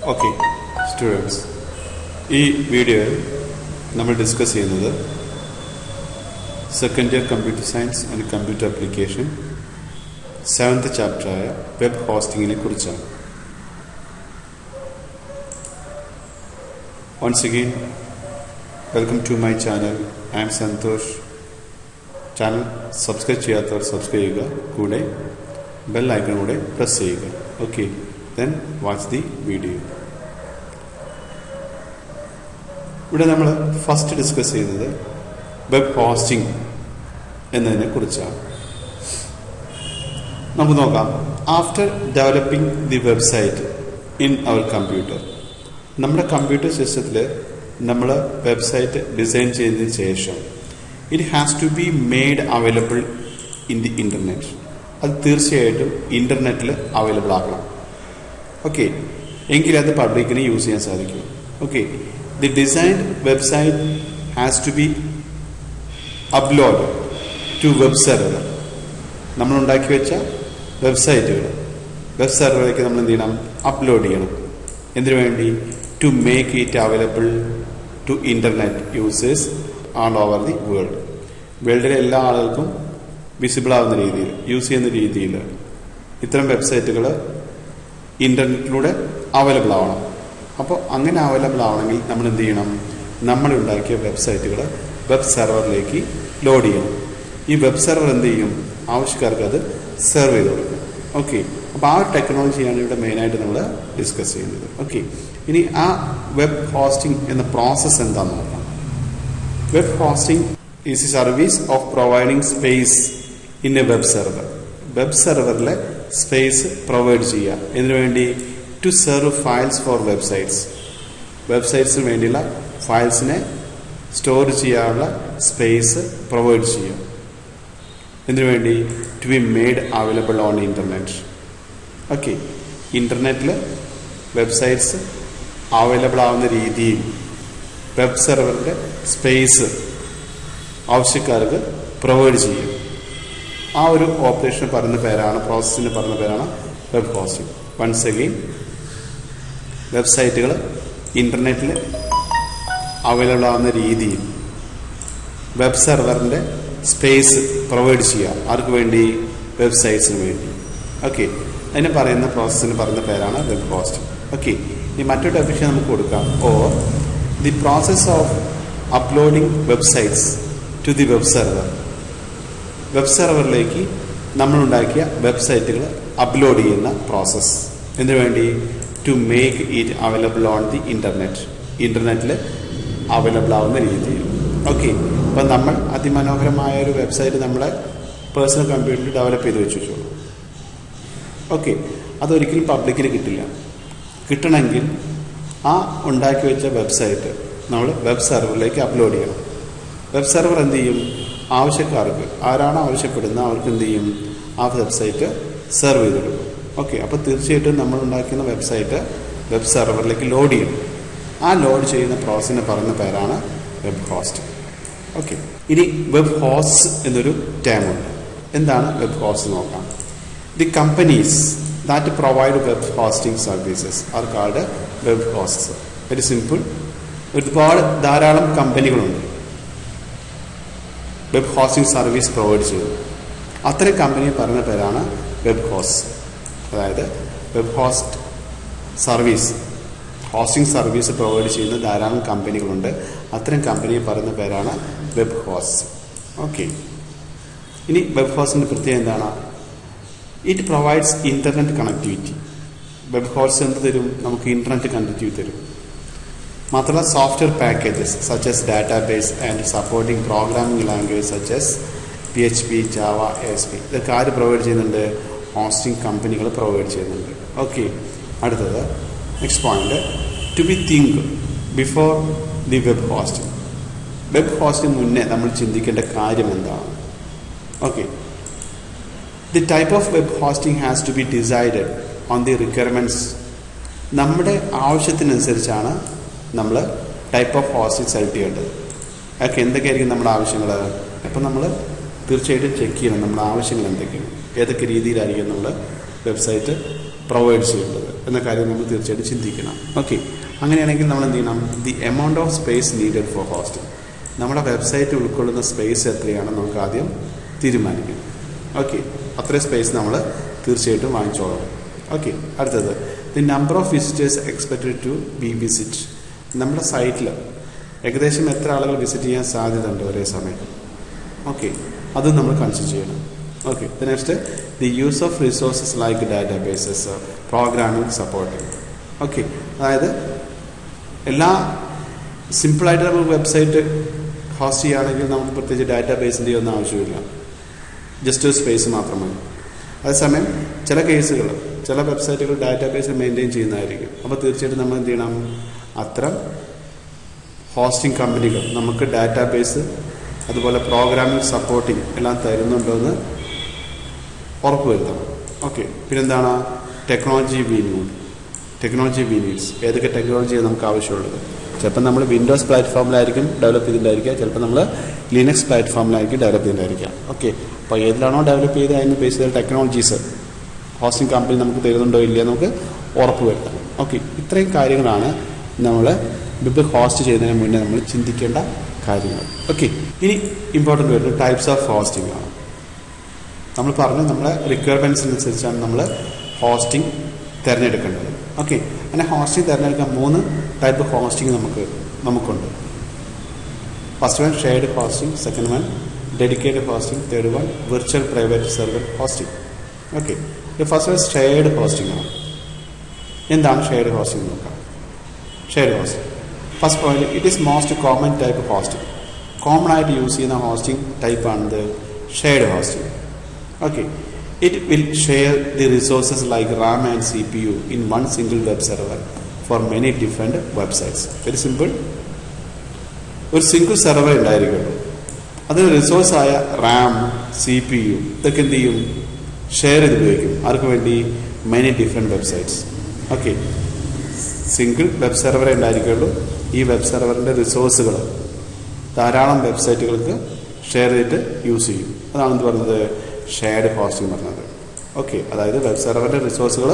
Okay, students, ഈ വീഡിയോയിൽ നമ്മൾ ഡിസ്കസ് ചെയ്യുന്നത് second year computer science and computer application 7th ചാപ്റ്ററായ വെബ് ഹോസ്റ്റിങ്ങിനെ കുറിച്ചാണ്. Once again, welcome to my channel. I am Santosh. Channel subscribe ചെയ്യാത്തവർ സബ്സ്ക്രൈബ് ചെയ്യുക, കൂടെ ബെൽ ഐക്കൺ കൂടെ പ്രസ് ചെയ്യുക. Okay, then watch the video. ഇവിടെ നമ്മൾ ഫസ്റ്റ് ഡിസ്കസ് ചെയ്യുന്നത് വെബ് ഹോസ്റ്റിംഗ് എന്നതിനെ കുറിച്ചാണ്. നമുക്ക് നോക്കാം. After developing the website in our computer, നമ്മുടെ കമ്പ്യൂട്ടർ സിസ്റ്റത്തിൽ നമ്മൾ വെബ്സൈറ്റ് ഡിസൈൻ ചെയ്തതിന് ശേഷം it has to be made available in the internet. അത് തീർച്ചയായിട്ടും ഇന്റർനെറ്റിൽ അവൈലബിൾ ആക്കണം. ഓക്കെ, എങ്കിൽ അത് പബ്ലിക്കിന് യൂസ് ചെയ്യാൻ സാധിക്കും. Okay, the designed website has to be upload to web server. നമ്മൾ ഉണ്ടാക്കി വെച്ച വെബ്സൈറ്റുകൾ വെബ് സെർവറിലേക്ക് നമ്മൾ എന്ത് ചെയ്യണം? അപ്ലോഡ് ചെയ്യണം. എന്തിനു വേണ്ടി? To make it available to internet users all over the world. വേൾഡിലെ എല്ലാ ആളുകൾക്കും വിസിബിൾ ആവുന്ന രീതിയിൽ, യൂസ് ചെയ്യുന്ന രീതിയിൽ ഇത്തരം വെബ്സൈറ്റുകൾ ഇന്റർനെറ്റിലൂടെ അവൈലബിൾ ആവണം. അപ്പോൾ അങ്ങനെ അവൈലബിൾ ആവണമെങ്കിൽ നമ്മൾ എന്ത് ചെയ്യണം? നമ്മൾ ഉണ്ടാക്കിയ വെബ്സൈറ്റുകൾ വെബ് സെർവറിലേക്ക് ലോഡ് ചെയ്യണം. ഈ വെബ് സെർവർ എന്ത് ചെയ്യും? ആവശ്യക്കാർക്ക് അത് സെർവ് ചെയ്ത് കൊടുക്കും. ഓക്കെ, അപ്പോൾ ആ ടെക്നോളജിയാണ് ഇവിടെ മെയിനായിട്ട് നമ്മൾ ഡിസ്കസ് ചെയ്യുന്നത്. ഓക്കെ, ഇനി ആ വെബ് ഹോസ്റ്റിംഗ് എന്ന പ്രോസസ്സ് എന്താണെന്ന് നോക്കാം. Web hosting is a service of providing space in a web server. Web സെർവറിലെ സ്പേസ് പ്രൊവൈഡ് ചെയ്യുക. ഇതിനു വേണ്ടി to serve files for websites. വെബ്സൈറ്റ്സിന് വേണ്ടിയുള്ള ഫയൽസിനെ സ്റ്റോർ ചെയ്യാനുള്ള സ്പേസ് പ്രൊവൈഡ് ചെയ്യുക. ഇതിനു വേണ്ടി to be made available on internet. Okay, ഇന്റർനെറ്റിൽ വെബ്സൈറ്റ്സ് അവൈലബിൾ ആവുന്ന രീതിയിൽ വെബ് സെർവറിന്റെ സ്പേസ് ആവശ്യക്കാർക്ക് പ്രൊവൈഡ് ചെയ്യും. ആ ഒരു ഓപ്പറേഷൻ പറയുന്ന പേരാണ്, പ്രോസസ്സിന് പറയുന്ന പേരാണ് വെബ് ഹോസ്റ്റിംഗ്. വൺസ് അഗെയിൻ, വെബ്സൈറ്റുകൾ ഇന്റർനെറ്റിൽ അവൈലബിൾ ആവുന്ന രീതിയിൽ വെബ് സെർവറിന്റെ സ്പേസ് പ്രൊവൈഡ് ചെയ്യുക. ആർക്ക് വേണ്ടി? വെബ്സൈറ്റ്സിന് വേണ്ടി. ഓക്കെ, അതിന് പറയുന്ന പ്രോസസ്സിന് പറയുന്ന പേരാണ് വെബ് ഹോസ്റ്റിംഗ്. ഓക്കെ, ഇനി മറ്റൊരു ഡെഫിനിഷൻ നമുക്ക് കൊടുക്കാം. Or the process of uploading websites to the web server. Web സെർവറിലേക്ക് നമ്മളുണ്ടാക്കിയ വെബ്സൈറ്റുകൾ അപ്ലോഡ് ചെയ്യുന്ന പ്രോസസ്സ്. എന്തിനു വേണ്ടി? To make it available on the internet. ഇന്റർനെറ്റിൽ അവൈലബിൾ ആവുന്ന രീതിയിൽ. ഓക്കെ, അപ്പം നമ്മൾ അതിമനോഹരമായ ഒരു വെബ്സൈറ്റ് നമ്മളെ പേഴ്സണൽ കമ്പ്യൂട്ടറിൽ ഡെവലപ്പ് ചെയ്ത് വെച്ചു. ഓക്കെ, അതൊരിക്കലും പബ്ലിക്കിന് കിട്ടില്ല. കിട്ടണമെങ്കിൽ ആ ഉണ്ടാക്കി വെച്ച വെബ്സൈറ്റ് നമ്മൾ വെബ് സെർവറിലേക്ക് അപ്ലോഡ് ചെയ്യണം. വെബ് സെർവർ എന്ത് ചെയ്യും? ആവശ്യക്കാർക്ക്, ആരാണോ ആവശ്യപ്പെടുന്നത് അവർക്ക് എന്ത് ചെയ്യും? ആ വെബ്സൈറ്റ് സെർവ് ചെയ്ത് കൊടുക്കും. ഓക്കെ, അപ്പോൾ തീർച്ചയായിട്ടും നമ്മൾ ഉണ്ടാക്കുന്ന വെബ്സൈറ്റ് വെബ് സെർവറിലേക്ക് ലോഡ് ചെയ്യണം. ആ ലോഡ് ചെയ്യുന്ന പ്രോസസ്സിന് പറയുന്ന പേരാണ് വെബ് ഹോസ്റ്റ്. ഓക്കെ, ഇനി വെബ് ഹോസ്റ്റ് എന്നൊരു ടേം ഉണ്ട്. എന്താണ് വെബ് ഹോസ്റ്റ് നോക്കാം. The companies that provide web hosting services are called web hosts. Very simple. ധാരാളം കമ്പനികളുണ്ട് വെബ് ഹോസ്റ്റിംഗ് സർവീസ് പ്രൊവൈഡ് ചെയ്യുന്നു. അത്തരം കമ്പനിയെ പറയുന്ന പേരാണ് വെബ് ഹോസ്റ്റ്. അതായത് web host service, hosting service provide ചെയ്യുന്ന ധാരാളം കമ്പനികളുണ്ട്. അത്തരം കമ്പനിയെ പറയുന്ന പേരാണ് വെബ് ഹോസ്റ്റ്. ഓക്കെ, ഇനി വെബ് ഹോസ്റ്റിന്റെ പ്രത്യേകത എന്താണ്? It provides internet connectivity. Web host എന്ത് തരും? നമുക്ക് ഇന്റർനെറ്റ് കണക്ടിവിറ്റി തരും. മാത്രമല്ല software packages such as database and supporting programming language such as PHP, Java, ASP ഇതൊക്കെ ആര് പ്രൊവൈഡ് ചെയ്യുന്നുണ്ട്? ഹോസ്റ്റിംഗ് കമ്പനികൾ പ്രൊവൈഡ് ചെയ്യുന്നുണ്ട്. ഓക്കെ, അടുത്തത് next point, to be think before the web hosting. Web hosting മുന്നേ നമ്മൾ ചിന്തിക്കേണ്ട കാര്യം എന്താണ്? Okay, the type of web hosting has to be decided on the requirements. നമ്മുടെ ആവശ്യത്തിനനുസരിച്ചാണ് നമ്മൾ ടൈപ്പ് ഓഫ് ഹോസ്റ്റിംഗ് സെലക്ട് ചെയ്യേണ്ടത്. ഓക്കെ, എന്തൊക്കെയായിരിക്കും നമ്മുടെ ആവശ്യങ്ങൾ? അപ്പം നമ്മൾ തീർച്ചയായിട്ടും ചെക്ക് ചെയ്യണം നമ്മുടെ ആവശ്യങ്ങൾ എന്തൊക്കെയാണ്, ഏതൊക്കെ രീതിയിലായിരിക്കും നമ്മൾ വെബ്സൈറ്റ് പ്രൊവൈഡ് ചെയ്യേണ്ടത് എന്ന കാര്യം നമ്മൾ തീർച്ചയായിട്ടും ചിന്തിക്കണം. ഓക്കെ, അങ്ങനെയാണെങ്കിൽ നമ്മൾ എന്ത് ചെയ്യണം? The amount of space needed for hosting. നമ്മുടെ വെബ്സൈറ്റ് ഉൾക്കൊള്ളുന്ന സ്പേസ് എത്രയാണെന്ന് നമുക്ക് ആദ്യം തീരുമാനിക്കണം. ഓക്കെ, അത്രയും സ്പേസ് നമ്മൾ തീർച്ചയായിട്ടും വാങ്ങിച്ചോളണം. ഓക്കെ, അടുത്തത് the number of visitors expected to be visit. നമ്മുടെ സൈറ്റിൽ ഏകദേശം എത്ര ആളുകൾ വിസിറ്റ് ചെയ്യാൻ സാധ്യതയുണ്ട് ഒരേ സമയം. ഓക്കെ, അതും നമ്മൾ കൺസിഡർ ചെയ്യണം. Okay, next the use of resources like databases, programming, supporting. Okay, അതായത് എല്ലാ സിമ്പിളായിട്ട് നമുക്ക് വെബ്സൈറ്റ് ഹോസ്റ്റ് ചെയ്യുകയാണെങ്കിൽ നമുക്ക് പ്രത്യേകിച്ച് ഡാറ്റാബേസിൻ്റെ ഒന്നും ആവശ്യമില്ല, ജസ്റ്റ് ഒരു സ്പേസ് മാത്രമാണ്. അതേസമയം ചില കേസുകൾ ചില വെബ്സൈറ്റുകൾ ഡാറ്റാബേസ് മെയിൻറ്റെയിൻ ചെയ്യുന്നതായിരിക്കും. അപ്പോൾ തീർച്ചയായിട്ടും നമ്മൾ എന്ത് ചെയ്യണം? അത്തരം ഹോസ്റ്റിംഗ് കമ്പനികൾ നമുക്ക് ഡാറ്റാബേസ് അതുപോലെ പ്രോഗ്രാമിംഗ് സപ്പോർട്ടിങ് എല്ലാം തരുന്നുണ്ടോ എന്ന് ഉറപ്പുവരുത്തണം. ഓക്കെ, പിന്നെന്താണ്? Technology we needs. ഏതൊക്കെ ടെക്നോളജിയാണ് നമുക്ക് ആവശ്യമുള്ളത്? ചിലപ്പോൾ നമ്മൾ വിൻഡോസ് പ്ലാറ്റ്ഫോമിലായിരിക്കും ഡെവലപ്പ് ചെയ്തിട്ടുണ്ടായിരിക്കുക, ചിലപ്പോൾ നമ്മൾ ലിനക്സ് പ്ലാറ്റ്ഫോമിലായിരിക്കും ഡെവലപ്പ് ചെയ്തിട്ടുണ്ടായിരിക്കുക. ഓക്കെ, അപ്പോൾ ഏതിലാണോ ഡെവലപ്പ് ചെയ്ത് അതിന് ബേസ് ചെയ്ത ടെക്നോളജീസ് ഹോസ്റ്റിംഗ് കമ്പനി നമുക്ക് തരുന്നുണ്ടോ ഇല്ലയോ നമുക്ക് ഉറപ്പ് വരുത്തണം. ഓക്കെ, ഇത്രയും കാര്യങ്ങളാണ് നമ്മൾ വെബ് ഹോസ്റ്റ് ചെയ്യുന്നതിന് മുന്നേ നമ്മൾ ചിന്തിക്കേണ്ട കാര്യങ്ങൾ. ഓക്കെ, ഇനി ഇമ്പോർട്ടൻ്റ് വരുന്നത് ടൈപ്സ് ഓഫ് ഹോസ്റ്റിംഗ് ആണ്. നമ്മൾ പറഞ്ഞു നമ്മളെ റിക്വയർമെൻറ്റ്സിനനുസരിച്ചാണ് നമ്മൾ ഹോസ്റ്റിംഗ് തിരഞ്ഞെടുക്കേണ്ടത്. ഓക്കെ, അങ്ങനെ ഹോസ്റ്റിംഗ് തിരഞ്ഞെടുക്കാൻ 3 ടൈപ്പ് ഹോസ്റ്റിംഗ് നമുക്കുണ്ട്. First one shared hosting, second one dedicated hosting, third one virtual private server hosting. Okay, first one shared hosting ആണ്. എന്താണ് ഷെയർഡ് ഹോസ്റ്റിംഗ് നോക്കാം. Shared hosting first point, it is most common type hosting. Common ആയിട്ട് use ചെയ്യുന്ന hosting ടൈപ്പാണിത് shared hosting. Okay, it will share the resources like RAM and CPU in one single web server for many different websites. Very simple. ഒരു single server ഉണ്ടായിരിക്കുള്ളൂ, അതിന് റിസോഴ്സായ Ram, CPU ഇതൊക്കെ എന്ത് ചെയ്യും? Share ചെയ്ത് ഉപയോഗിക്കും. ആർക്ക് വേണ്ടി? Many different websites. Okay, single web സെർവറേ ഉണ്ടായിരിക്കുള്ളൂ. ഈ വെബ് സെർവറിൻ്റെ റിസോഴ്സുകൾ ധാരാളം വെബ്സൈറ്റുകൾക്ക് ഷെയർ ചെയ്തിട്ട് യൂസ് ചെയ്യും. അതാണ് എന്ത് പറഞ്ഞത്? ഷെയർഡ് ഹോസ്റ്റിംഗ് പറഞ്ഞത്. ഓക്കെ, അതായത് വെബ് സെർവറിൻ്റെ റിസോഴ്സുകൾ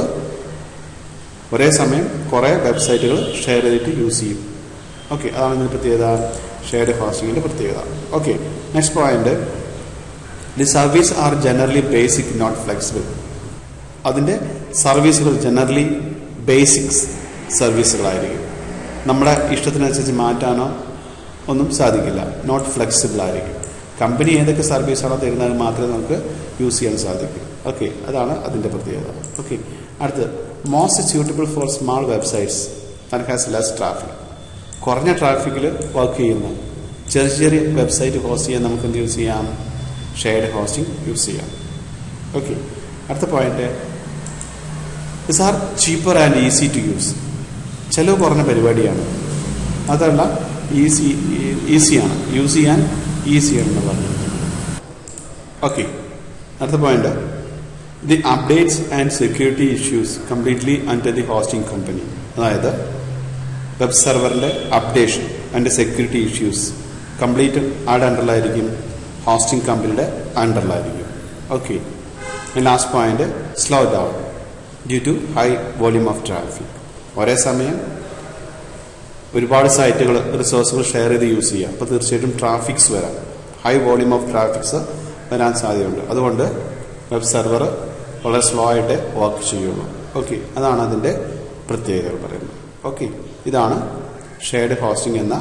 ഒരേ സമയം കുറേ വെബ്സൈറ്റുകൾ ഷെയർ ചെയ്തിട്ട് യൂസ് ചെയ്യും. ഓക്കെ, അതാണ് ഇതിൻ്റെ പ്രത്യേകത, ഷെയർഡ് ഹോസ്റ്റിങ്ങിൻ്റെ പ്രത്യേകത. Okay, next point, the service are generally basic not flexible. അതിൻ്റെ സർവീസുകൾ ജനറലി ബേസിക്സ് സർവീസുകളായിരിക്കും. നമ്മുടെ ഇഷ്ടത്തിനനുസരിച്ച് മാറ്റാനോ ഒന്നും സാധിക്കില്ല. നോട്ട് ഫ്ലെക്സിബിൾ ആയിരിക്കും. കമ്പനി ഏതൊക്കെ സർവീസാണോ തരുന്നത് മാത്രമേ നമുക്ക് യൂസ് ചെയ്യാൻ സാധിക്കൂ. ഓക്കെ, അതാണ് അതിൻ്റെ പ്രത്യേകത. ഓക്കെ, അടുത്ത് most suitable for small websites that has less traffic. കുറഞ്ഞ ട്രാഫിക്കിൽ വർക്ക് ചെയ്യുന്ന ചെറിയ വെബ്സൈറ്റ് ഹോസ്റ്റ് ചെയ്യാൻ നമുക്ക് എന്ത് യൂസ് ചെയ്യാം? ഷെയർഡ് ഹോസ്റ്റിംഗ് യൂസ് ചെയ്യാം. ഓക്കെ, അടുത്ത point, this are cheaper and easy to use. ചിലവ് കുറഞ്ഞ പരിപാടിയാണ്, അതല്ല ഈസിയാണ്, യൂസ് ചെയ്യാൻ ഈസിയാണെന്ന് പറഞ്ഞു. ഓക്കെ, അടുത്ത point, the updates and security issues completely under the hosting company. അതായത് വെബ് സെർവറിൻ്റെ updation and security issues complete ആരുടെ അണ്ടറിലായിരിക്കും? ഹോസ്റ്റിംഗ് കമ്പനിയുടെ അണ്ടറിലായിരിക്കും. Okay, last point, slow down due to high volume of traffic. ഒരേ സമയം ഒരുപാട് സൈറ്റുകൾ റിസോഴ്സുകൾ ഷെയർ ചെയ്ത് യൂസ് ചെയ്യുക. അപ്പോൾ തീർച്ചയായിട്ടും ട്രാഫിക്സ് വരാം, ഹൈ വോള്യൂം ഓഫ് ട്രാഫിക്സ് വരാൻ സാധ്യതയുണ്ട്. അതുകൊണ്ട് വെബ് സെർവർ വളരെ സ്ലോ ആയിട്ട് വർക്ക് ചെയ്യുള്ളൂ. ഓക്കെ, അതാണ് അതിൻ്റെ പ്രത്യേകതകൾ പറയുന്നത്. ഓക്കെ, ഇതാണ് ഷെയർഡ് ഹോസ്റ്റിംഗ് എന്ന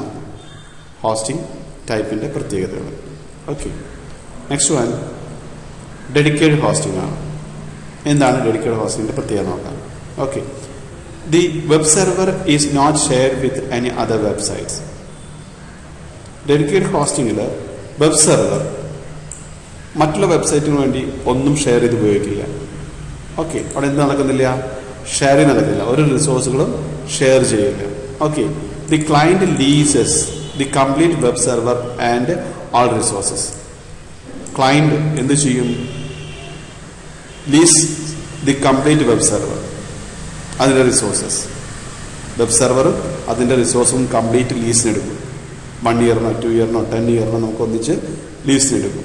ഹോസ്റ്റിംഗ് ടൈപ്പിൻ്റെ പ്രത്യേകതകൾ. Okay, next one dedicated hosting ആണ്. എന്താണ് ഡെഡിക്കേറ്റഡ് ഹോസ്റ്റിംഗിൻ്റെ പ്രത്യേകത നോക്കാം. Okay, the web server is not shared with any other websites. Dedicated ഹോസ്റ്റിംഗിൽ വെബ് സെർവർ മറ്റുള്ള വെബ്സൈറ്റിന് വേണ്ടി ഒന്നും ഷെയർ ചെയ്ത് ഉപയോഗിക്കില്ല. ഓക്കെ, അവിടെ എന്ത് നടക്കുന്നില്ല? ഷെയറിങ് നടക്കില്ല, ഒരു റിസോഴ്സുകളും ഷെയർ ചെയ്യില്ല. Okay, the client leases the complete web server and all resources. Client എന്ത് ചെയ്യും? Lease the complete web server, അതിൻ്റെ റിസോഴ്സസ്. വെബ് സെർവറും അതിൻ്റെ റിസോഴ്സും കംപ്ലീറ്റ് ലീസിനെടുക്കും. 1 ഇയറിനോ 2 ഇയറിനോ 10 ഇയറിനോ നമുക്ക് ഒന്നിച്ച് ലീസിനെടുക്കും.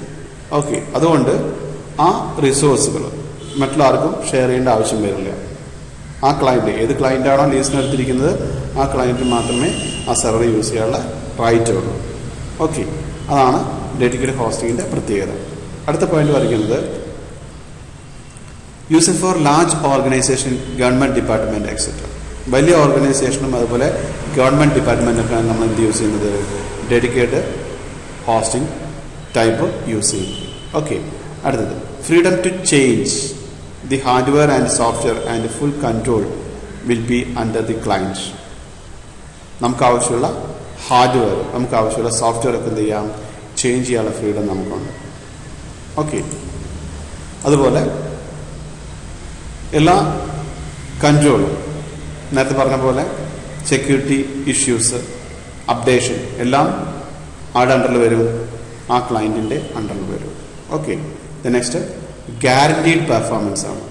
ഓക്കെ, അതുകൊണ്ട് ആ റിസോഴ്സുകൾ മറ്റുള്ള ആർക്കും ഷെയർ ചെയ്യേണ്ട ആവശ്യം വരില്ല. ആ ക്ലയൻറ്റ് ഏത് ക്ലയൻറ്റാണോ ലീസിന് എടുത്തിരിക്കുന്നത് ആ ക്ലയൻറ്റിന് മാത്രമേ ആ സെർവർ യൂസ് ചെയ്യാനുള്ള റൈറ്റ് ഉള്ളൂ. ഓക്കെ, അതാണ് ഡെഡിക്കേറ്റഡ് ഹോസ്റ്റിങ്ങിൻ്റെ പ്രത്യേകത. അടുത്ത പോയിന്റ് പറയുന്നത് use for large organisation, government department etcetera. വലിയ ഓർഗനൈസേഷനും അതുപോലെ ഗവൺമെൻറ് ഡിപ്പാർട്ട്മെൻറ്റൊക്കെയാണ് നമ്മൾ എന്ത് യൂസ് ചെയ്യുന്നത്, ഡെഡിക്കേറ്റഡ് ഹോസ്റ്റിംഗ് ടൈപ്പ് യൂസ് ചെയ്യും. ഓക്കെ, അടുത്തത് freedom to change the hardware and software and full control will be under the client. നമുക്ക് ആവശ്യമുള്ള ഹാർഡ്വെയർ, നമുക്ക് ആവശ്യമുള്ള സോഫ്റ്റ്വെയർ ഒക്കെ എന്ത് ചെയ്യാം, ചേഞ്ച് ചെയ്യാനുള്ള ഫ്രീഡം നമുക്കുണ്ട്. ഓക്കെ, അതുപോലെ എല്ലാ കൺട്രോളും നേരത്തെ പറഞ്ഞ പോലെ സെക്യൂരിറ്റി ഇഷ്യൂസ്, അപ്ഡേഷൻ എല്ലാം ആരുടെ അണ്ടറിൽ വരും, ആ ക്ലയൻറ്റിൻ്റെ അണ്ടറിൽ വരും. ഓക്കെ, നെക്സ്റ്റ് ഗ്യാരണ്ടീഡ് പെർഫോമൻസ് ആണ്,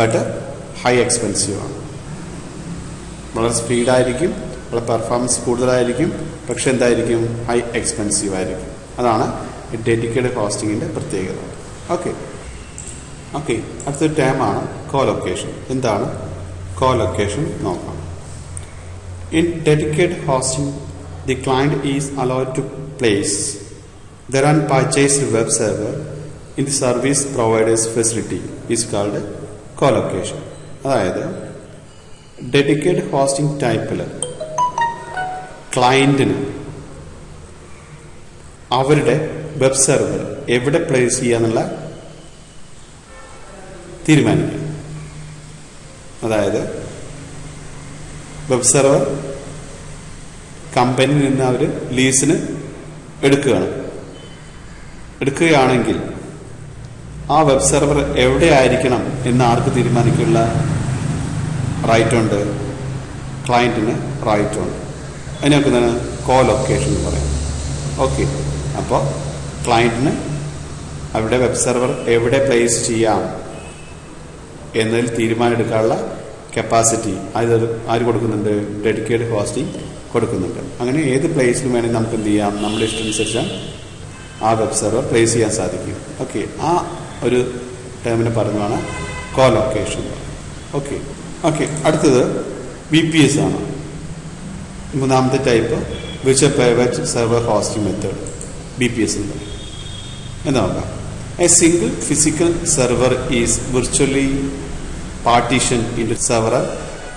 ബട്ട് ഹൈ എക്സ്പെൻസീവ് ആണ്. വളരെ സ്പീഡായിരിക്കും, വളരെ പെർഫോമൻസ് കൂടുതലായിരിക്കും, പക്ഷെ എന്തായിരിക്കും, ഹൈ എക്സ്പെൻസീവ് ആയിരിക്കും. അതാണ് ഡെഡിക്കേറ്റഡ് ഹോസ്റ്റിങ്ങിൻ്റെ പ്രത്യേകത. ഓക്കെ ഓക്കെ അടുത്തൊരു ടേമാണ് കോലൊക്കേഷൻ. എന്താണ് കോലൊക്കേഷൻ നോക്കാം. In dedicated hosting the client is allowed to place their unpurchased web server in the service provider's facility is called co-location. അതായത് ഡെഡിക്കേറ്റഡ് ഹോസ്റ്റിംഗ് ടൈപ്പിൽ ക്ലയൻറ്റിന് അവരുടെ വെബ് സെർവർ എവിടെ പ്ലേസ് ചെയ്യാന്നുള്ള തീരുമാനിക്കാം. അതായത് വെബ് സെർവർ കമ്പനിയിൽ നിന്ന് അവർ ലീസിന് എടുക്കുകയാണെങ്കിൽ ആ വെബ് സെർവർ എവിടെ ആയിരിക്കണം എന്ന് ആർക്ക് തീരുമാനിക്കാനുള്ള റൈറ്റ് ഉണ്ട്, ക്ലയൻറ്റിന് റൈറ്റ് ഉണ്ട്. അതിനൊക്കെ എന്താണ് കോലൊക്കേഷൻ എന്ന് പറയാം. ഓക്കെ, അപ്പോൾ ക്ലയൻറ്റിന് അവിടെ വെബ് സെർവർ എവിടെ പ്ലേസ് ചെയ്യാം എന്നതിൽ തീരുമാനമെടുക്കാനുള്ള കപ്പാസിറ്റി ആര് കൊടുക്കുന്നുണ്ട്, ഡെഡിക്കേറ്റഡ് ഹോസ്റ്റിംഗ് കൊടുക്കുന്നുണ്ട്. അങ്ങനെ ഏത് പ്ലേസിലും വേണമെങ്കിൽ നമുക്ക് എന്ത് ചെയ്യാം, നമ്മുടെ ഇഷ്ടമനുസരിച്ച് ആ വെബ് സെർവർ പ്ലേസ് ചെയ്യാൻ സാധിക്കും. ഓക്കെ, ആ ഒരു ടേമിനെ പറഞ്ഞാണ് കോലൊക്കേഷൻ. ഓക്കെ ഓക്കെ അടുത്തത് VPS ആണ്. മൂന്നാമത്തെ type virtual private server hosting method, VPS എന്ന് പറയും. എന്താ നോക്കാം. A single physical server is virtually partitioned into several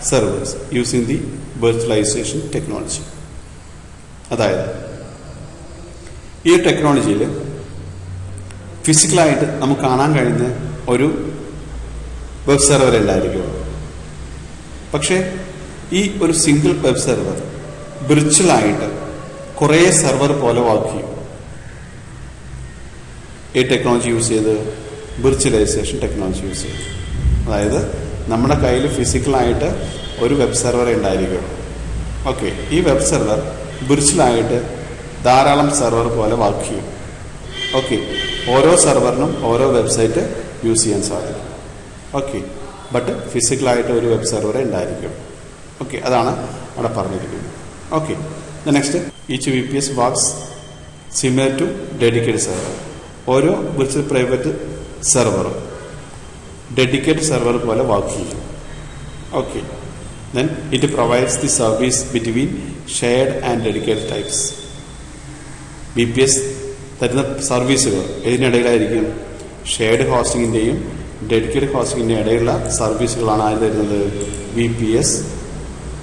servers using the virtualization technology. അതായത് ഈ ടെക്നോളജിയിൽ ഫിസിക്കലായിട്ട് നമുക്ക് കാണാൻ കഴിയുന്ന ഒരു വെബ് സെർവർ ഉണ്ടായിരിക്കും. പക്ഷേ ഈ ഒരു സിംഗിൾ വെബ് സെർവർ വിർച്വലായിട്ട് കുറേ സെർവർ പോലെ വർക്ക് ചെയ്യും. ഈ ടെക്നോളജി യൂസ് ചെയ്ത് വിർച്വലൈസേഷൻ ടെക്നോളജി യൂസ് ചെയ്ത്, അതായത് നമ്മുടെ കയ്യിൽ ഫിസിക്കലായിട്ട് ഒരു വെബ് സെർവർ ഉണ്ടായിരിക്കും. ഓക്കെ, ഈ വെബ് സെർവർ വിർച്വലായിട്ട് ധാരാളം സെർവർ പോലെ വർക്ക് ചെയ്യും. ഓക്കെ, ഓരോ സെർവറിനും ഓരോ വെബ്സൈറ്റ് യൂസ് ചെയ്യാൻ സാധിക്കും. ഓക്കെ, ബട്ട് ഫിസിക്കലായിട്ട് ഒരു വെബ് സെർവർ ഉണ്ടായിരിക്കും. ഓക്കെ, അതാണ് അവിടെ പറഞ്ഞിരിക്കുന്നത്. Okay, next each VPS works similar to dedicated server. ഓരോ വിർച്വൽ പ്രൈവറ്റ് സെർവറും ഡെഡിക്കേറ്റഡ് സെർവർ പോലെ വർക്ക് ചെയ്യും. Okay, then it provides the service between shared and dedicated types. VPS തരുന്ന സർവീസുകൾ ഇതിനിടയിലായിരിക്കും ഷെയർഡ് ഹോസ്റ്റിങ്ങിൻ്റെയും ഡെഡിക്കേറ്റഡ് ഹോസ്റ്റിങ്ങിൻ്റെയും ഇടയിലുള്ള സർവീസുകളാണ് ആര് തരുന്നത്, VPS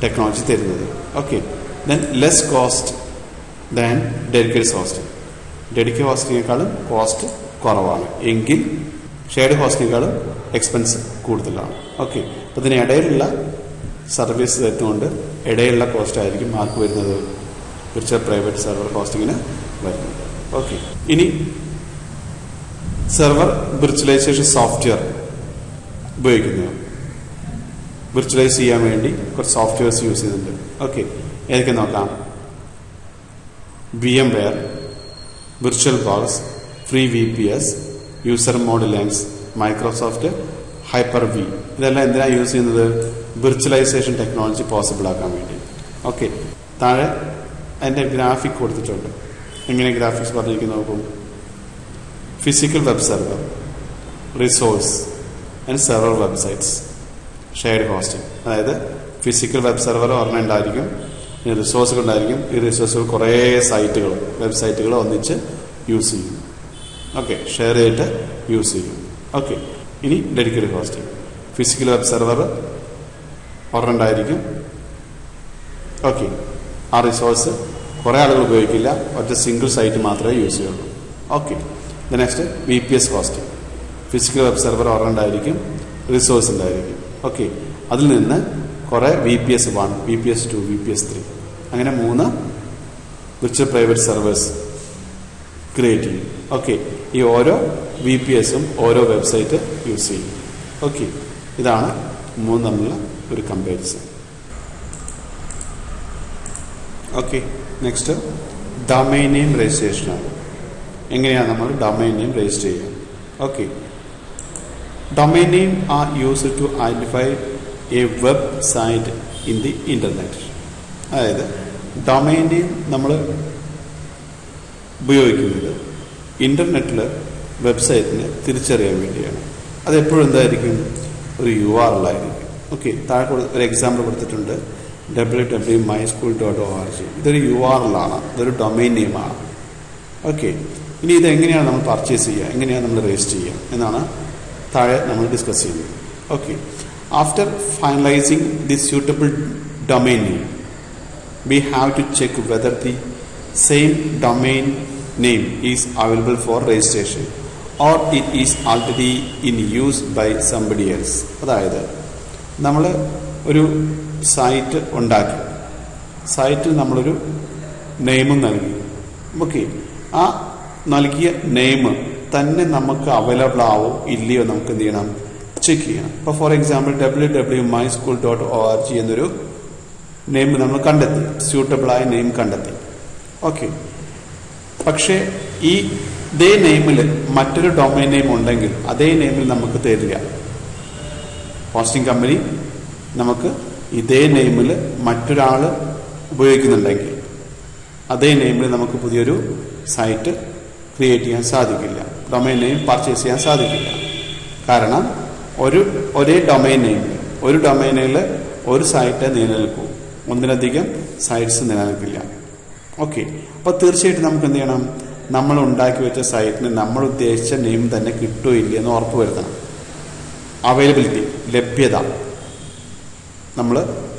ടെക്നോളജി തരുന്നത്. Okay, then less cost than dedicated hosting. Dedicated ഹോസ്റ്റിങ്ങിനേക്കാളും കോസ്റ്റ് കുറവാണ്, എങ്കിൽ ഷെയർഡ് ഹോസ്റ്റിനേക്കാളും എക്സ്പെൻസ് കൂടുതലാണ്. ഓക്കെ, അപ്പോൾ ഇതിനിടയിലുള്ള സർവീസ് എത്തുകൊണ്ട് ഇടയിലുള്ള കോസ്റ്റ് ആയിരിക്കും ആർക്ക് വരുന്നത്, വിർച്വൽ പ്രൈവറ്റ് സെർവർ ഹോസ്റ്റിങ്ങിന് വരുന്നത്. ഓക്കെ, ഇനി സെർവർ വിർച്വലൈസേഷൻ സോഫ്റ്റ്വെയർ ഉപയോഗിക്കുന്നത്, വിർച്വലൈസ് ചെയ്യാൻ വേണ്ടി കുറച്ച് സോഫ്റ്റ്വെയർസ് യൂസ് ചെയ്യുന്നുണ്ട്. ഓക്കെ, ഏതൊക്കെ നോക്കാം. VMware, VirtualBox, FreeVPS, user mode lens, Microsoft Hyper-V. ഇതെല്ലാം എന്തിനാണ് യൂസ് ചെയ്യുന്നത്, വിർച്വലൈസേഷൻ ടെക്നോളജി പോസിബിൾ ആക്കാൻ വേണ്ടി. ഓക്കെ, താഴെ അതിൻ്റെ ഗ്രാഫിക് കൊടുത്തിട്ടുണ്ട്. എങ്ങനെ ഗ്രാഫിക്സ് പറഞ്ഞിരിക്കുന്നു നോക്കും. Physical web server, resource and server websites. Shared hosting. അതായത് ഫിസിക്കൽ വെബ് സെർവർ ഒരെണ്ണം ഉണ്ടായിരിക്കും, റിസോഴ്സുകൾ ഉണ്ടായിരിക്കും. ഈ റിസോഴ്സുകൾ കുറേ സൈറ്റുകൾ, വെബ്സൈറ്റുകൾ ഒന്നിച്ച് യൂസ് ചെയ്യും. ഓക്കെ, ഷെയർ ചെയ്തിട്ട് യൂസ് ചെയ്യും. ഓക്കെ, ഇനി dedicated hosting. Physical web server ഒരെണ്ണം ഉണ്ടായിരിക്കും. ഓക്കെ, ആ റിസോഴ്സ് കുറേ ആളുകൾ ഉപയോഗിക്കില്ല, ഒറ്റ സിംഗിൾ സൈറ്റ് മാത്രമേ യൂസ് ചെയ്യുള്ളൂ. Okay, next VPS hosting. Physical web server ഒരെണ്ണം ഉണ്ടായിരിക്കും, റിസോഴ്സ് ഉണ്ടായിരിക്കും. ഓക്കെ, അതിൽ നിന്ന് കുറേ VPS 1, VPS 2, VPS 3 അങ്ങനെ 3 വിർച്വൽ പ്രൈവറ്റ് സെർവേഴ്സ് ക്രിയേറ്റ് ചെയ്യും. ഓക്കെ, ഈ ഓരോ VPSഉം ഓരോ വെബ്സൈറ്റ് യൂസ് ചെയ്യും. ഓക്കെ, ഇതാണ് 3 തമ്മിലുള്ള ഒരു comparison. Okay, next domain name രജിസ്ട്രേഷനാണ്. എങ്ങനെയാണ് നമ്മൾ ഡൊമൈൻ നെയിം രജിസ്റ്റർ ചെയ്യുക? Okay, domain name are used to identify a web site in the internet. അതായത് ഡൊമൈൻ നെയിം നമ്മൾ ഉപയോഗിക്കുന്നത് ഇന്റർനെറ്റിൽ വെബ്സൈറ്റിനെ തിരിച്ചറിയാൻ വേണ്ടിയാണ്. അതെപ്പോഴും എന്തായിരിക്കും? ഒരു URL ആയിരിക്കും. ഓക്കെ, താഴെ ഒരു എക്സാമ്പിൾ കൊടുത്തിട്ടുണ്ട്, www.myschool.org. ഇതൊരു URL ആണ്, ഇതൊരു ഡൊമൈൻ നെയിമാണ്. ഓക്കെ, ഇനി ഇതെങ്ങനെയാണ് നമ്മൾ പർച്ചേസ് ചെയ്യുക, എങ്ങനെയാണ് നമ്മൾ രജിസ്റ്റർ ചെയ്യുക എന്നാണ് താഴെ നമ്മൾ ഡിസ്കസ് ചെയ്യുന്നത്. Okay, after finalising the suitable domain name we have to check whether the same domain name is available for registration or it is already in use by somebody else. അതായത് നമ്മൾ ഒരു site ഉണ്ടാക്കി, സൈറ്റിൽ നമ്മളൊരു നെയിമും നൽകി. Okay, ആ നൽകിയ നെയിം തന്നെ നമുക്ക് അവൈലബിൾ ആവോ ഇല്ലയോ നമുക്ക് എന്ത് ചെയ്യണം? ചെക്ക് ചെയ്യണം. ഇപ്പോൾ ഫോർ എക്സാമ്പിൾ www.myschool.org എന്നൊരു നെയിം നമ്മൾ കണ്ടെത്തി, സ്യൂട്ടബിളായ നെയിം കണ്ടെത്തി. ഓക്കെ, പക്ഷേ ഇതേ നെയിമിൽ മറ്റൊരു ഡൊമൈൻ നെയിം ഉണ്ടെങ്കിൽ അതേ നെയിമിൽ നമുക്ക് തരില്ല. ഹോസ്റ്റിംഗ് കമ്പനി നമുക്ക് ഇതേ നെയിമിൽ മറ്റൊരാൾ ഉപയോഗിക്കുന്നുണ്ടെങ്കിൽ അതേ നെയിമിൽ നമുക്ക് പുതിയൊരു സൈറ്റ് ക്രിയേറ്റ് ചെയ്യാൻ സാധിക്കില്ല, ഡൊമൈൻ നെയിം പർച്ചേസ് ചെയ്യാൻ സാധിക്കില്ല. കാരണം ഒരേ ഡൊമൈൻ നെയിമിൽ ഒരു ഡൊമൈനിൽ ഒരു സൈറ്റ് നിലനിൽക്കൂ, ഒന്നിലധികം സൈറ്റ്സ് നിലനിൽക്കില്ല. ഓക്കെ, അപ്പോൾ തീർച്ചയായിട്ടും നമുക്ക് എന്ത് ചെയ്യണം? നമ്മൾ ഉണ്ടാക്കി വെച്ച സൈറ്റിന് നമ്മൾ ഉദ്ദേശിച്ച നെയിം തന്നെ കിട്ടുമോ ഇല്ല എന്ന് ഉറപ്പ് വരുത്തണം. അവൈലബിലിറ്റി, ലഭ്യത നമ്മൾ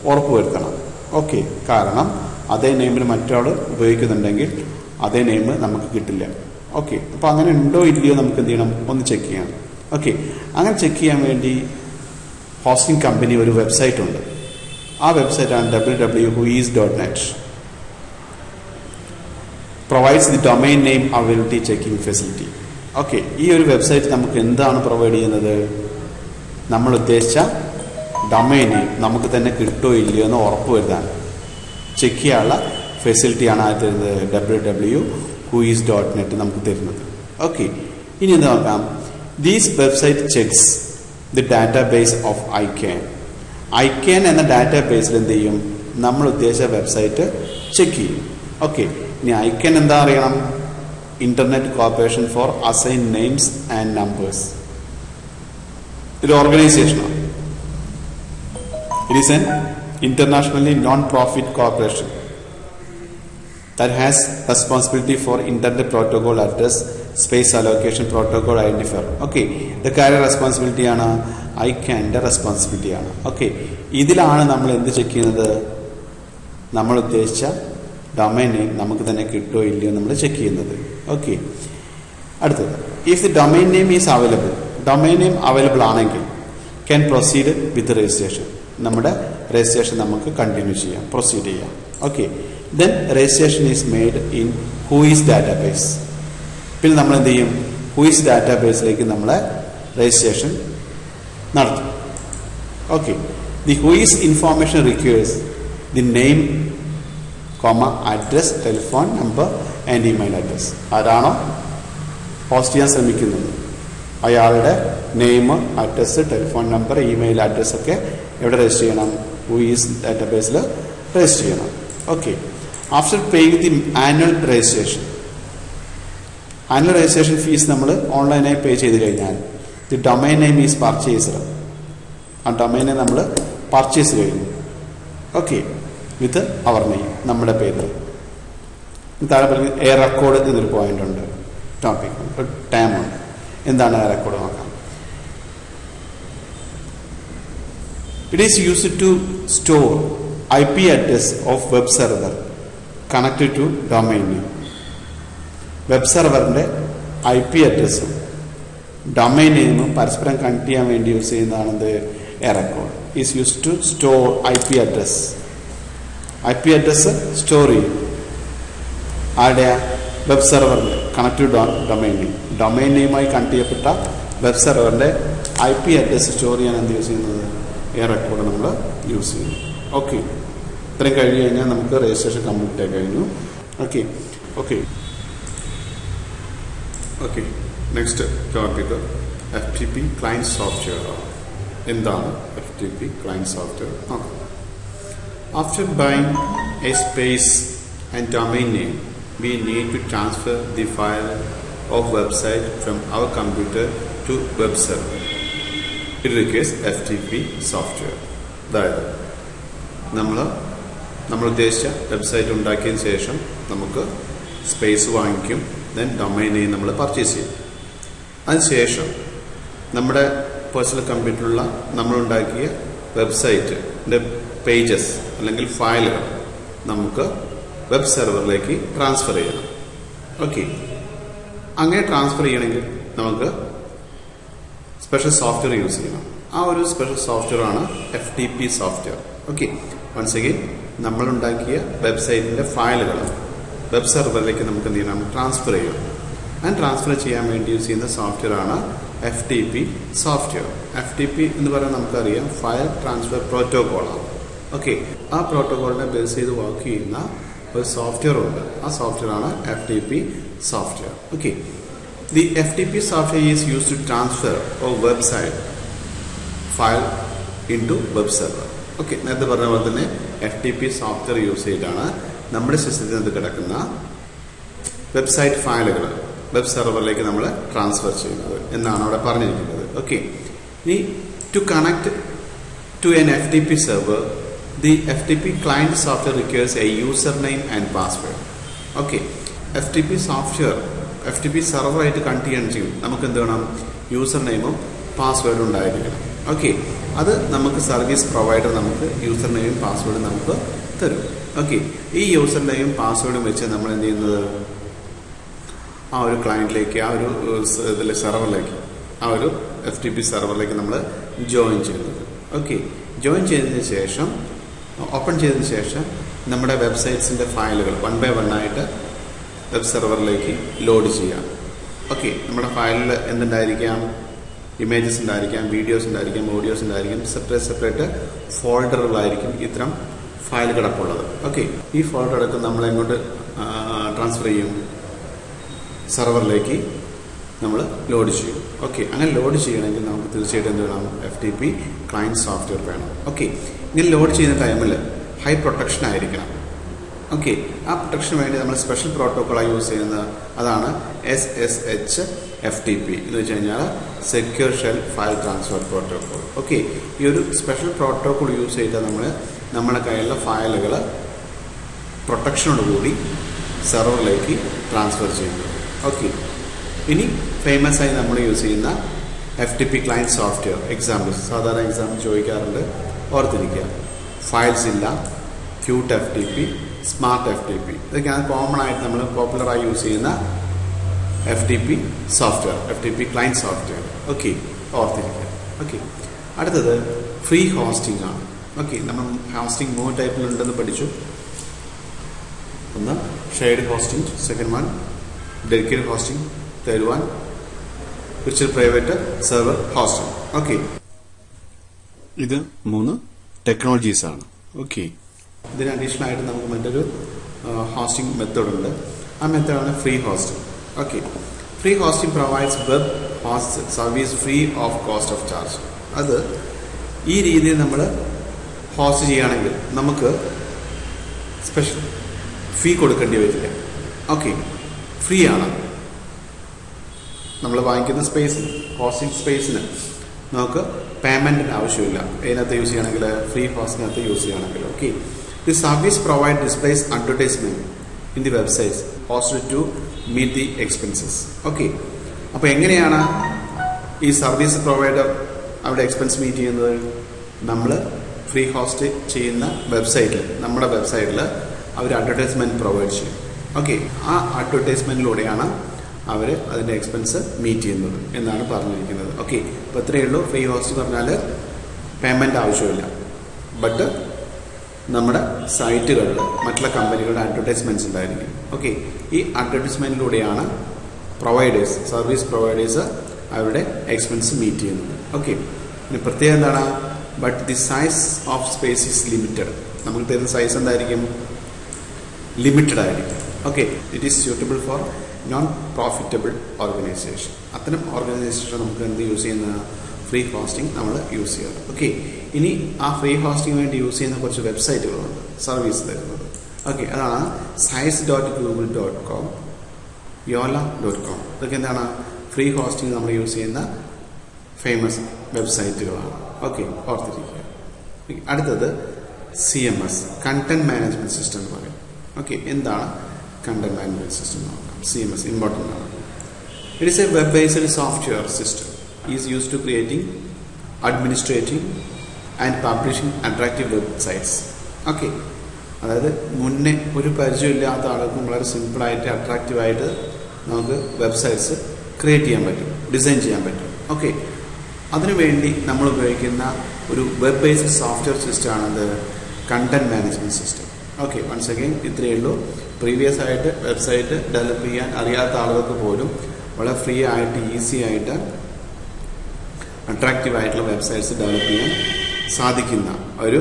ഉറപ്പ് വരുത്തണം. ഓക്കെ, കാരണം അതേ നെയിമിൽ മറ്റൊരാൾ ഉപയോഗിക്കുന്നുണ്ടെങ്കിൽ അതേ നെയിം നമുക്ക് കിട്ടില്ല. ഓക്കെ, അപ്പോൾ അങ്ങനെ ഉണ്ടോ ഇല്ലയോ നമുക്ക് എന്ത് ചെയ്യണം? ഒന്ന് ചെക്ക് ചെയ്യണം. ഓക്കെ, അങ്ങനെ ചെക്ക് ചെയ്യാൻ വേണ്ടി ഹോസ്റ്റിംഗ് കമ്പനി ഒരു വെബ്സൈറ്റ് ഉണ്ട്. ആ വെബ്സൈറ്റാണ് www.whois.net. Provides the domain name availability checking facility. Okay, ഈ ഒരു വെബ്സൈറ്റ് നമുക്ക് എന്താണ് പ്രൊവൈഡ് ചെയ്യുന്നത്? നമ്മൾ ഉദ്ദേശിച്ച ഡൊമൈൻ നെയിം നമുക്ക് തന്നെ കിട്ടുമോ ഇല്ലയോ എന്ന് ഉറപ്പ് വരുത്താൻ ചെക്ക് ചെയ്യാനുള്ള ഫെസിലിറ്റിയാണ് അത് തരുന്നത്. www.whois.net നമുക്ക് തരുന്നത്. ഓക്കെ, ഇനി എന്താ നോക്കാം? These website checks the database of ICANN എന്ന ഡാറ്റാബേസിൽ എന്ത് ചെയ്യും? നമ്മൾ ഉദ്ദേശിച്ച വെബ്സൈറ്റ് ചെക്ക് ചെയ്യും. ഓക്കെ, ഇനി ICANN എന്താ അറിയണം? Internet corporation for assign names and numbers. ഒരു ഓർഗനൈസേഷനാണ്. It is an internationally non profit corporation that has responsibility for internet protocol address space allocation protocol identifier. Okay, ഇതൊക്കെ ആരുടെ റെസ്പോൺസിബിലിറ്റി ആണ്? ICANNന്റെ responsibility ആണ്. ഓക്കെ, ഇതിലാണ് നമ്മൾ എന്ത് ചെക്ക് ചെയ്യുന്നത്? നമ്മൾ ഉദ്ദേശിച്ച ഡൊമൈൻ നെയിം നമുക്ക് തന്നെ കിട്ടുമോ ഇല്ലയോ നമ്മൾ ചെക്ക് ചെയ്യുന്നത്. ഓക്കെ, അടുത്തത്, if the domain name is available, domain name available ആണെങ്കിൽ ക്യാൻ പ്രൊസീഡ് വിത്ത് രജിസ്ട്രേഷൻ. നമ്മുടെ രജിസ്ട്രേഷൻ നമുക്ക് കണ്ടിന്യൂ ചെയ്യാം, പ്രൊസീഡ് ചെയ്യാം. Okay, then registration is made in Whois database. പിന്നെ നമ്മൾ എന്ത് ചെയ്യും? Whois ഡാറ്റാബേസിലേക്ക് നമ്മളെ രജിസ്ട്രേഷൻ നടത്തും. Okay, the Whois information requires the name, address, telephone number and email address. ആരാണോ പോസ്റ്റ് ചെയ്യാൻ ശ്രമിക്കുന്നത് അയാളുടെ name, address, telephone number, email address ഒക്കെ എവിടെ രജിസ്റ്റർ ചെയ്യണം? Whois ഡാറ്റാബേസിൽ രജിസ്റ്റർ ചെയ്യണം. Okay, after paying the annual registration fees നമ്മൾ ഓൺലൈനായി പേ ചെയ്ത് കഴിഞ്ഞാൽ the domain name is purchased. ആ ഡൊമൈനെ നമ്മൾ പർച്ചേസ് കഴിഞ്ഞു. ഓക്കെ, വിത്ത് അവർ നെയിം, നമ്മുടെ പേര്. താഴെ പറഞ്ഞ എ റെക്കോർഡ് എന്നൊരു പോയിന്റ് ഉണ്ട്, ടോപ്പിക് ഒരു ടൈം ഉണ്ട്. എന്താണ് എ റെക്കോർഡ് നോക്കാം. It is used to store IP address of web server connected to domain name. വെബ് സെർവറിന്റെ IP അഡ്രസ്സും ഡൊമൈൻ നെയിമും പരസ്പരം കണക്ട് ചെയ്യാൻ വേണ്ടി യൂസ് ചെയ്യുന്നതാണ് A record. Is use to store IP address. IP address store ചെയ്യും ആരുടെ വെബ് സെർവറിൽ connect to domain name. Domain നെയിമായി കണക്ട് ചെയ്യപ്പെട്ട വെബ് സെർവറിന്റെ IP അഡ്രസ് സ്റ്റോർ ചെയ്യാൻ എന്ത് യൂസ് ചെയ്യുന്നത്? എ റെക്കോർഡ് നമ്മൾ യൂസ് ചെയ്യുന്നു. ഓക്കെ, ഇത്രയും കഴിഞ്ഞ് കഴിഞ്ഞാൽ നമുക്ക് രജിസ്ട്രേഷൻ കംപ്ലീറ്റ് ആയി കഴിഞ്ഞു. Okay okay okay next topic FTP client software. എന്താണ് FTP ക്ലയന്റ് സോഫ്റ്റ്വെയർ? നോക്കാം. After buying A space and domain name we need to transfer the file of website from our computer to web server. It requires FTP software. അതായത് നമ്മൾ ഉദ്ദേശിച്ച website ഉണ്ടാക്കിയതിന് ശേഷം നമുക്ക് space വാങ്ങിക്കും, then domain name നമ്മൾ purchase ചെയ്യും. അതിനുശേഷം നമ്മുടെ പേഴ്സണൽ കമ്പ്യൂട്ടറിലുള്ള നമ്മളുണ്ടാക്കിയ വെബ്സൈറ്റിൻ്റെ പേജസ് അല്ലെങ്കിൽ ഫയലുകൾ നമുക്ക് വെബ് സെർവറിലേക്ക് ട്രാൻസ്ഫർ ചെയ്യണം. ഓക്കെ, അങ്ങനെ ട്രാൻസ്ഫർ ചെയ്യണമെങ്കിൽ നമുക്ക് സ്പെഷ്യൽ സോഫ്റ്റ്വെയർ യൂസ് ചെയ്യണം. ആ ഒരു സ്പെഷ്യൽ സോഫ്റ്റ്വെയർ ആണ് FTP software. Okay, once again നമ്മളുണ്ടാക്കിയ വെബ്സൈറ്റിന്റെ ഫയലുകൾ വെബ് സെർവറിലേക്ക് നമുക്ക് എന്ത് ചെയ്യണം? ട്രാൻസ്ഫർ ചെയ്യണം. ആൻഡ് ട്രാൻസ്ഫർ ചെയ്യാൻ വേണ്ടി യൂസ് ചെയ്യുന്ന സോഫ്റ്റ്വെയർ ആണ് FTP സോഫ്റ്റ്വെയർ. FTP എന്ന് പറയുന്നത് നമുക്കറിയാം ഫയൽ ട്രാൻസ്ഫർ പ്രോട്ടോകോൾ ആണ്. ഓക്കെ, ആ പ്രോട്ടോകോളിനെ ബേസ് ചെയ്ത് വർക്ക് ചെയ്യുന്ന ഒരു സോഫ്റ്റ്വെയർ ഉണ്ട്. ആ സോഫ്റ്റ്വെയർ ആണ് FTP software. Okay, the FTP software is use to transfer of website file into web server. Okay, നേരത്തെ പറഞ്ഞ പോലെ തന്നെ FTP സോഫ്റ്റ്വെയർ യൂസ് ചെയ്തിട്ടാണ് നമ്മുടെ സിസ്റ്റത്തിനകത്ത് കിടക്കുന്ന വെബ്സൈറ്റ് ഫയലുകൾ വെബ് സെർവറിലേക്ക് നമ്മൾ ട്രാൻസ്ഫർ ചെയ്യുന്നത് എന്നാണ് അവിടെ പറഞ്ഞിരിക്കുന്നത്. ഓക്കെ, ഇനി to connect to an FTP server the FTP client software requires a user name and password. Okay, FTP software FTP സെർവറായിട്ട് കണക്ട് ചെയ്യാൻ ചെയ്യും. നമുക്ക് എന്ത് വേണം? യൂസർ നെയിമും പാസ്വേഡും ഉണ്ടായിരിക്കണം. ഓക്കെ, അത് നമുക്ക് സർവീസ് പ്രൊവൈഡർ നമുക്ക് യൂസർ നെയിം പാസ്വേഡും നമുക്ക് തരും. ഓക്കെ, ഈ യൂസർ നെയിം പാസ്വേഡും വെച്ച് നമ്മൾ എന്ത് ചെയ്യുന്നത്? ആ ഒരു ക്ലയന്റിലേക്ക്, ആ ഒരു ഇതിലെ സെർവറിലേക്ക്, ആ ഒരു FTP സെർവറിലേക്ക് നമ്മൾ ജോയിൻ ചെയ്യുന്നത്. ഓക്കെ, ജോയിൻ ചെയ്തതിന് ശേഷം ഓപ്പൺ ചെയ്തതിന് ശേഷം നമ്മുടെ വെബ്സൈറ്റ്സിന്റെ ഫയലുകൾ 1 by 1 ആയിട്ട് വെബ് സെർവറിലേക്ക് ലോഡ് ചെയ്യാം. ഓക്കെ, നമ്മുടെ ഫയലിൽ എന്തുണ്ടായിരിക്കാം? ഇമേജസ് ഉണ്ടായിരിക്കാം, വീഡിയോസ് ഉണ്ടായിരിക്കാം, ഓഡിയോസ് ഉണ്ടായിരിക്കും, സെപ്പറേറ്റ് ഫോൾഡറുകളായിരിക്കും ഇത്തരം ഫയൽ കിടപ്പുള്ളത്. ഓക്കെ, ഈ ഫോൾഡറൊക്കെ നമ്മൾ എങ്ങോട്ട് ട്രാൻസ്ഫർ ചെയ്യും? സെർവറിലേക്ക് നമ്മൾ ലോഡ് ചെയ്യും. ഓക്കെ, അങ്ങനെ ലോഡ് ചെയ്യണമെങ്കിൽ നമുക്ക് തീർച്ചയായിട്ടും എന്ത് വേണം? FTP ക്ലയന്റ് സോഫ്റ്റ്വെയർ വേണം. ഓക്കെ, ഇങ്ങനെ ലോഡ് ചെയ്യുന്ന ടൈമിൽ ഹൈ പ്രൊട്ടക്ഷൻ ആയിരിക്കണം. ഓക്കെ, ആ പ്രൊട്ടക്ഷന് വേണ്ടി നമ്മൾ സ്പെഷ്യൽ പ്രോട്ടോക്കോളായി യൂസ് ചെയ്യുന്നത് അതാണ് SSH FTP എന്ന് വെച്ച് കഴിഞ്ഞാൽ secure shell file transfer protocol. Okay, ഈ ഒരു സ്പെഷ്യൽ പ്രോട്ടോക്കോൾ യൂസ് ചെയ്താൽ നമ്മുടെ കയ്യിലുള്ള ഫയലുകൾ പ്രൊട്ടക്ഷനോടുകൂടി സെർവറിലേക്ക് ട്രാൻസ്ഫർ ചെയ്യുന്നത്. ഓക്കെ, ഇനി ഫേമസ് ആയി നമ്മൾ യൂസ് ചെയ്യുന്ന FTP ക്ലയന്റ് സോഫ്റ്റ്വെയർ എക്സാമ്പിൾസ്, സാധാരണ എക്സാമ്പിൾ ചോദിക്കാറുണ്ട്, ഓർത്തിരിക്കുക. ഫയൽസ് ഇല്ല, ക്യൂട്ട് FTP, സ്മാർട്ട് FTP, ഇതൊക്കെയാണ് കോമൺ ആയിട്ട് നമ്മൾ പോപ്പുലറായി യൂസ് ചെയ്യുന്ന FTP software, FTP client software. Okay, ഓർത്തിരിക്കുക. ഓക്കെ, അടുത്തത് ഫ്രീ ഹോസ്റ്റിംഗ് ആണ്. ഓക്കെ, നമ്മൾ ഹോസ്റ്റിംഗ് 3 ടൈപ്പിലുണ്ടെന്ന് പഠിച്ചു. ഒന്ന് shared hosting, second one dedicated hosting, third one virtual private server hosting. Okay, ഇത് 3 ടെക്നോളജീസ് ആണ്. ഓക്കെ, ഇതിന് അഡീഷണൽ ആയിട്ട് നമുക്ക് മറ്റൊരു ഹോസ്റ്റിംഗ് മെത്തേഡ് ഉണ്ട്. ആ മെത്തേഡാണ് free hosting. Okay, free hosting provides web host service free of cost of charge. അത് ഈ രീതിയിൽ നമ്മൾ ഹോസ്റ്റ് ചെയ്യുകയാണെങ്കിൽ നമുക്ക് സ്പെഷ്യൽ ഫീ കൊടുക്കേണ്ടി വരില്ല. ഓക്കെ, ഫ്രീ ആണ്. നമ്മൾ വാങ്ങിക്കുന്ന സ്പേസിന്, ഹോസ്റ്റിംഗ് സ്പേസിന് നമുക്ക് പേയ്മെന്റിന് ആവശ്യമില്ല. ഇതിനകത്ത് യൂസ് ചെയ്യണമെങ്കിൽ ഫ്രീ ഹോസ്റ്റിനകത്ത് യൂസ് ചെയ്യണമെങ്കിൽ. Okay, the service provide displays advertisement in the websites hosted to meet the expenses. Okay, അപ്പോൾ എങ്ങനെയാണ് ഈ സർവീസ് പ്രൊവൈഡർ അവിടെ എക്സ്പെൻസ് മീറ്റ് ചെയ്യുന്നത്? നമ്മൾ ഫ്രീ ഹോസ്റ്റ് ചെയ്യുന്ന വെബ്സൈറ്റിൽ, നമ്മുടെ വെബ്സൈറ്റിൽ അവർ അഡ്വർടൈസ്മെന്റ് പ്രൊവൈഡ് ചെയ്യും. ഓക്കെ, ആ അഡ്വർടൈസ്മെന്റിലൂടെയാണ് അവർ അതിന്റെ എക്സ്പെൻസ് മീറ്റ് ചെയ്യുന്നത് എന്നാണ് പറഞ്ഞിരിക്കുന്നത്. ഓക്കെ, അപ്പോൾ ഇത്രയേ ഉള്ളൂ. ഫ്രീ ഹോസ്റ്റ് പറഞ്ഞാൽ പേയ്മെന്റ് ആവശ്യമില്ല. ബട്ട് നമ്മുടെ സൈറ്റുകളിൽ മറ്റുള്ള കമ്പനികളുടെ അഡ്വർടൈസ്മെന്റ്സ് ഉണ്ടായിരിക്കും. ഓക്കെ, ഈ അഡ്വർടൈസ്മെന്റിലൂടെയാണ് പ്രൊവൈഡേഴ്സ്, സർവീസ് പ്രൊവൈഡേഴ്സ് അവരുടെ എക്സ്പെൻസ് മീറ്റ് ചെയ്യുന്നത്. ഓക്കെ, ഇനി പ്രത്യേകം എന്താണ്? But the size of space is limited. നമുക്ക് തരുന്ന സൈസ് എന്തായിരിക്കും? ലിമിറ്റഡ് ആയിരിക്കും. Okay, it is suitable for non profitable organisation. അത്തരം ഓർഗനൈസേഷൻ നമുക്ക് എന്ത് യൂസ് ചെയ്യുന്ന ഫ്രീ ഹോസ്റ്റിംഗ് നമ്മൾ യൂസ് ചെയ്യാറ്. ഓക്കെ, ഇനി ആ ഫ്രീ ഹോസ്റ്റിംഗ് വേണ്ടി യൂസ് ചെയ്യുന്ന കുറച്ച് വെബ്സൈറ്റുകളുണ്ട് സർവീസ് തരുന്നത്. ഓക്കെ, അതാണ് sites.google.com, yola.com. ഇതൊക്കെ എന്താണ്? ഫ്രീ ഹോസ്റ്റിംഗ് നമ്മൾ യൂസ് ചെയ്യുന്ന ഫേമസ് വെബ്സൈറ്റുകളാണ്. ഓക്കെ, ഓർത്തിരിക്കുക. അടുത്തത് CMS, കണ്ടന്റ് മാനേജ്മെന്റ് സിസ്റ്റം എന്ന് പറയും. ഓക്കെ, എന്താണ് കണ്ടന്റ് മാനേജ്മെന്റ് സിസ്റ്റം എന്ന് നോക്കാം. CMS ഇമ്പോർട്ടൻ്റ് ആണ്. It is a web based software system is use to creating, administrating and publishing attractive websites. Okay, അതായത് മുന്നേ ഒരു പരിചയമില്ലാത്ത ആൾക്കും വളരെ സിമ്പിളായിട്ട് അട്രാക്റ്റീവായിട്ട് നമുക്ക് വെബ്സൈറ്റ്സ് ക്രിയേറ്റ് ചെയ്യാൻ പറ്റും, ഡിസൈൻ ചെയ്യാൻ പറ്റും. ഓക്കെ, അതിനുവേണ്ടി നമ്മൾ ഉപയോഗിക്കുന്ന ഒരു വെബ് ബേസ്ഡ് സോഫ്റ്റ്വെയർ സിസ്റ്റമാണത് content management system. Okay, once again ഇത്രയേ ഉള്ളൂ. പ്രീവിയസ് ആയിട്ട് വെബ്സൈറ്റ് ഡെവലപ്പ് ചെയ്യാൻ അറിയാത്ത ആളുകൾക്ക് പോലും വളരെ ഫ്രീ ആയിട്ട്, ഈസി ആയിട്ട്, അട്രാക്റ്റീവ് ആയിട്ടുള്ള വെബ്സൈറ്റ്സ് ഡെവലപ്പ് ചെയ്യാൻ സാധിക്കുന്ന ഒരു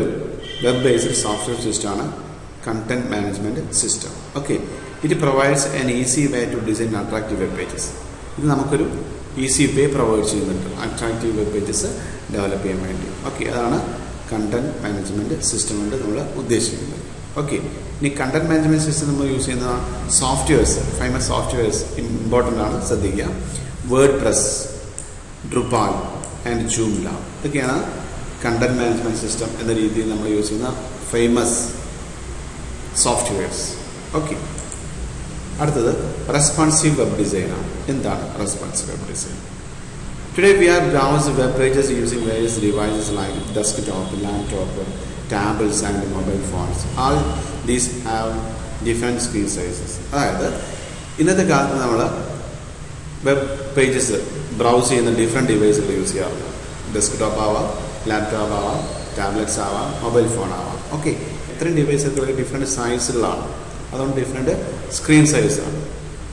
വെബ് ബേസ്ഡ് സോഫ്റ്റ്വെയർ സിസ്റ്റമാണ് content management system. Okay, it provides an easy way to design attractive web pages. ഇത് നമുക്കൊരു ഈസി വേ പ്രൊവൈഡ് ചെയ്യുന്നുണ്ട് അട്രാക്റ്റീവ് വെബ് പേജസ് ഡെവലപ്പ് ചെയ്യാൻ വേണ്ടി. ഓക്കെ, അതാണ് കണ്ടന്റ് മാനേജ്മെന്റ് സിസ്റ്റം കൊണ്ട് നമ്മൾ ഉദ്ദേശിക്കുന്നത്. ഓക്കെ, ഇനി കണ്ടന്റ് മാനേജ്മെന്റ് സിസ്റ്റം നമ്മൾ യൂസ് ചെയ്യുന്ന സോഫ്റ്റ്വെയർസ്, ഫേമസ് സോഫ്റ്റ്വെയർസ് ഇമ്പോർട്ടൻ്റ് ആണ്, ശ്രദ്ധിക്കുക. വേർഡ് പ്രസ്, ഡ്രുപാൽ ആൻഡ് ജൂംല, ഇതൊക്കെയാണ് കണ്ടന്റ് മാനേജ്മെന്റ് സിസ്റ്റം എന്ന രീതിയിൽ നമ്മൾ യൂസ് ചെയ്യുന്ന ഫേമസ് സോഫ്റ്റ്വെയർസ്. ഓക്കെ, അടുത്തത് റെസ്പോൺസീവ് വെബ് ഡിസൈൻ ആണ്. എന്താണ് responsive web design? Today we are browsing web pages using various devices like desktop, laptop, tablets and mobile phones. All these have different screen sizes. അതായത് ഇന്നത്തെ കാലത്ത് നമ്മൾ web pages browse ചെയ്യുന്ന different ഡിവൈസുകൾ use ചെയ്യാറുണ്ട്. Desktop ആവാം, laptop ആവാം, tablets ആവാം, mobile phone ആവാം. ഓക്കെ, ഇത്രയും ഡിവൈസുകൾ ഡിഫറെൻറ്റ് സൈസുകളാണ്, അതുകൊണ്ട് ഡിഫറെൻറ്റ് സ്ക്രീൻ സൈസാണ്.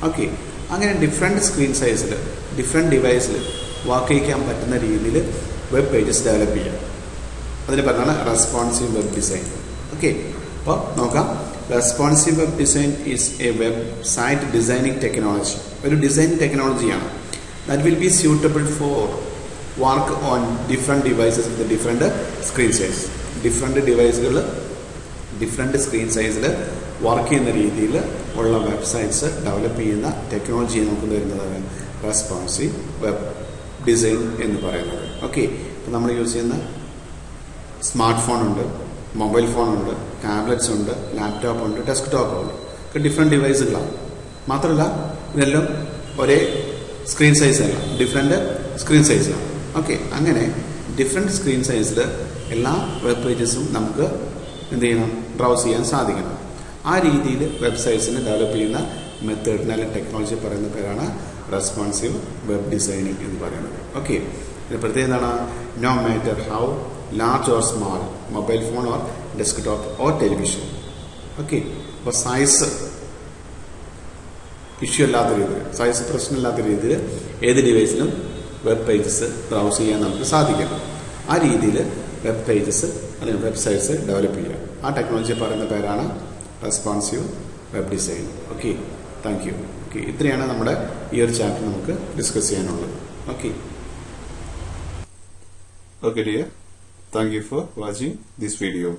ഓക്കെ, അങ്ങനെ ഡിഫറെൻറ്റ് സ്ക്രീൻ സൈസിൽ, ഡിഫറെൻറ്റ് ഡിവൈസിൽ വർക്ക് ചെയ്യാൻ പറ്റുന്ന രീതിയിൽ വെബ് പേജസ് ഡെവലപ്പ് ചെയ്യാം. അതിന് പറഞ്ഞാണ് റെസ്പോൺസീവ് വെബ് ഡിസൈൻ. ഓക്കെ, അപ്പോൾ നോക്കാം. Responsive web design is a web site designing technology. ഒരു ഡിസൈനിങ് ടെക്നോളജിയാണ്. That will be suitable for work on different devices with different screen size. Different ഡിവൈസുകൾ different screen സൈസിൽ work ചെയ്യുന്ന രീതിയിൽ ഉള്ള websites develop ചെയ്യുന്ന ടെക്നോളജി നമുക്ക് വരുന്നതാണ് റെസ്പോൺസീവ് വെബ് ഡിസൈൻ എന്ന് പറയുന്നത്. ഓക്കെ, ഇപ്പം നമ്മൾ യൂസ് ചെയ്യുന്ന സ്മാർട്ട് ഫോൺ ഉണ്ട്, മൊബൈൽ ഫോൺ ഉണ്ട്, ടാബ്ലറ്റ്സ് ഉണ്ട്, ലാപ്ടോപ്പ് ഉണ്ട്, ഡെസ്ക്ടോപ്പ് ഉണ്ട്. ഒക്കെ ഡിഫറെൻറ്റ് ഡിവൈസുകളാണ്. മാത്രമല്ല ഇതെല്ലാം ഒരേ സ്ക്രീൻ സൈസ് അല്ല, ഡിഫറെൻറ്റ് സ്ക്രീൻ സൈസാണ്. ഓക്കെ, അങ്ങനെ ഡിഫറെൻറ്റ് സ്ക്രീൻ സൈസിൽ എല്ലാ വെബ് പേജസും നമുക്ക് എന്ത് ചെയ്യണം? ബ്രൗസ് ചെയ്യാൻ സാധിക്കണം. ആ രീതിയിൽ വെബ്സൈറ്റ്സിന് ഡെവലപ്പ് ചെയ്യുന്ന മെത്തേഡിന് അല്ലെങ്കിൽ ടെക്നോളജി പറയുന്ന പേരാണ് റെസ്പോൺസീവ് വെബ് ഡിസൈനിങ് എന്ന് പറയുന്നത്. ഓക്കെ, ഇതിന് പ്രത്യേകത എന്താണ്? No matter how large or small mobile phone or desktop or television. Okay, അപ്പോൾ സൈസ് ഇഷ്യൂ അല്ലാത്ത രീതിയിൽ, സൈസ് പ്രശ്നമില്ലാത്ത രീതിയിൽ ഏത് ഡിവൈസിലും വെബ് പേജസ് ബ്രൗസ് ചെയ്യാൻ നമുക്ക് സാധിക്കണം. ആ രീതിയിൽ വെബ് പേജസ് അല്ലെങ്കിൽ വെബ്സൈറ്റ്സ് ഡെവലപ്പ് ചെയ്യുക. ആ ടെക്നോളജി പറയുന്ന പേരാണ് responsive web design. Okay, thank you. Okay, ഇത്രയാണ് നമ്മുടെ ഈ ഒരു ചാപ്റ്റർ നമുക്ക് ഡിസ്കസ് ചെയ്യാനുള്ളത്. Okay, okay dear, thank you for watching this video.